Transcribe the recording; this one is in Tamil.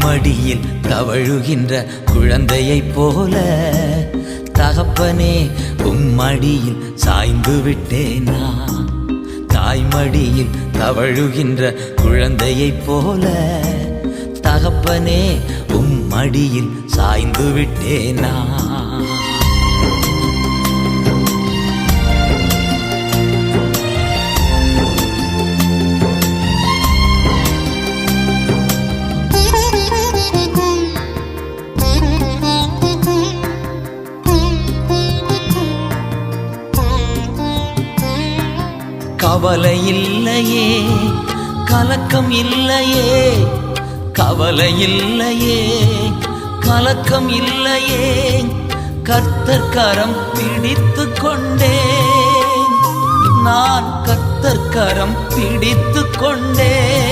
மடியில் தவழுகின்ற குழந்தையைப் போல தகப்பனே உம்மடியில் சாய்ந்து விட்டேனா. தாய்மடியில் தவழுகின்ற குழந்தையைப் போல தகப்பனே உம்மடியில் சாய்ந்து விட்டேனா. கவலை இல்லையே, கலக்கம் இல்லையே, கவலை இல்லையே, கலக்கம் இல்லையே, கர்த்தர் கரம் பிடித்து கொண்டேன், நான் கர்த்தர் கரம் பிடித்து கொண்டேன்.